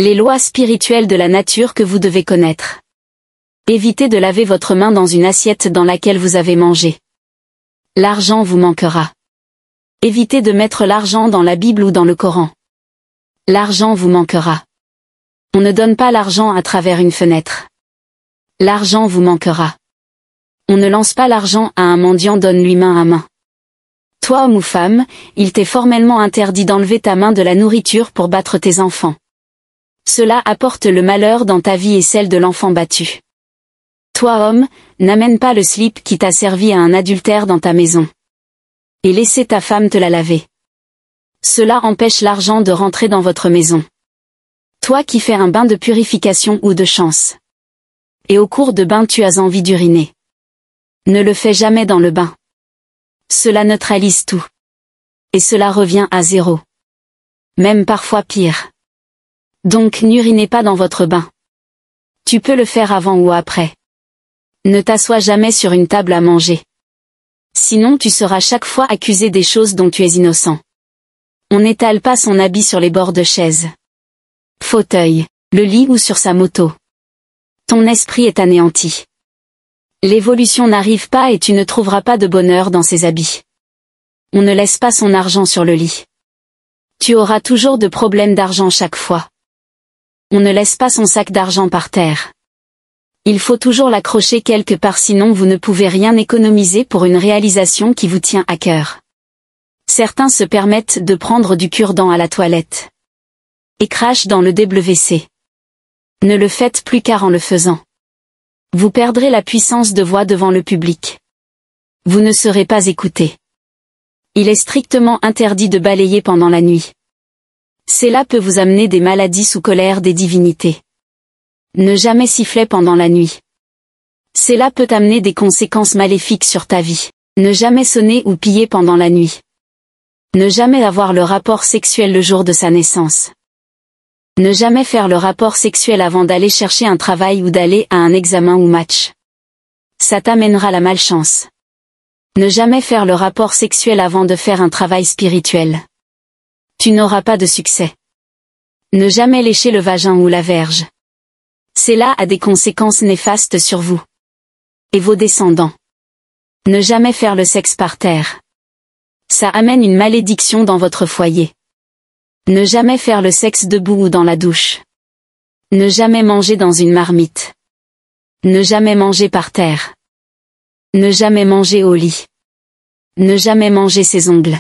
Les lois spirituelles de la nature que vous devez connaître. Évitez de laver votre main dans une assiette dans laquelle vous avez mangé. L'argent vous manquera. Évitez de mettre l'argent dans la Bible ou dans le Coran. L'argent vous manquera. On ne donne pas l'argent à travers une fenêtre. L'argent vous manquera. On ne lance pas l'argent à un mendiant, donne-lui main à main. Toi homme ou femme, il t'est formellement interdit d'enlever ta main de la nourriture pour battre tes enfants. Cela apporte le malheur dans ta vie et celle de l'enfant battu. Toi homme, n'amène pas le slip qui t'a servi à un adultère dans ta maison. Et laissez ta femme te la laver. Cela empêche l'argent de rentrer dans votre maison. Toi qui fais un bain de purification ou de chance. Et au cours de bain tu as envie d'uriner. Ne le fais jamais dans le bain. Cela neutralise tout. Et cela revient à zéro. Même parfois pire. Donc n'urinez pas dans votre bain. Tu peux le faire avant ou après. Ne t'assois jamais sur une table à manger. Sinon tu seras chaque fois accusé des choses dont tu es innocent. On n'étale pas son habit sur les bords de chaises, fauteuil, le lit ou sur sa moto. Ton esprit est anéanti. L'évolution n'arrive pas et tu ne trouveras pas de bonheur dans ces habits. On ne laisse pas son argent sur le lit. Tu auras toujours de problèmes d'argent chaque fois. On ne laisse pas son sac d'argent par terre. Il faut toujours l'accrocher quelque part, sinon vous ne pouvez rien économiser pour une réalisation qui vous tient à cœur. Certains se permettent de prendre du cure-dent à la toilette. Et crachent dans le WC. Ne le faites plus, car en le faisant, vous perdrez la puissance de voix devant le public. Vous ne serez pas écouté. Il est strictement interdit de balayer pendant la nuit. Cela peut vous amener des maladies sous colère des divinités. Ne jamais siffler pendant la nuit. Cela peut amener des conséquences maléfiques sur ta vie. Ne jamais sonner ou piller pendant la nuit. Ne jamais avoir le rapport sexuel le jour de sa naissance. Ne jamais faire le rapport sexuel avant d'aller chercher un travail ou d'aller à un examen ou match. Ça t'amènera la malchance. Ne jamais faire le rapport sexuel avant de faire un travail spirituel. Tu n'auras pas de succès. Ne jamais lécher le vagin ou la verge. Cela a des conséquences néfastes sur vous et vos descendants. Ne jamais faire le sexe par terre. Ça amène une malédiction dans votre foyer. Ne jamais faire le sexe debout ou dans la douche. Ne jamais manger dans une marmite. Ne jamais manger par terre. Ne jamais manger au lit. Ne jamais manger ses ongles.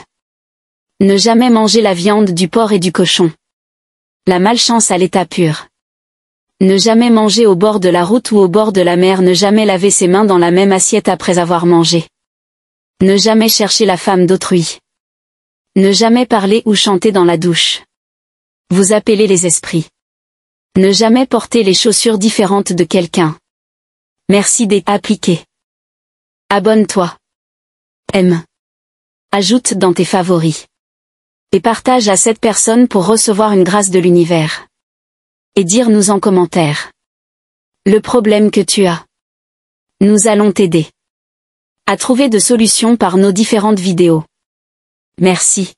Ne jamais manger la viande du porc et du cochon. La malchance à l'état pur. Ne jamais manger au bord de la route ou au bord de la mer. Ne jamais laver ses mains dans la même assiette après avoir mangé. Ne jamais chercher la femme d'autrui. Ne jamais parler ou chanter dans la douche. Vous appelez les esprits. Ne jamais porter les chaussures différentes de quelqu'un. Merci d'être appliqué. Abonne-toi. Aime. Ajoute dans tes favoris. Et partage à cette personne pour recevoir une grâce de l'univers. Et dire-nous en commentaire le problème que tu as. Nous allons t'aider à trouver de solutions par nos différentes vidéos. Merci.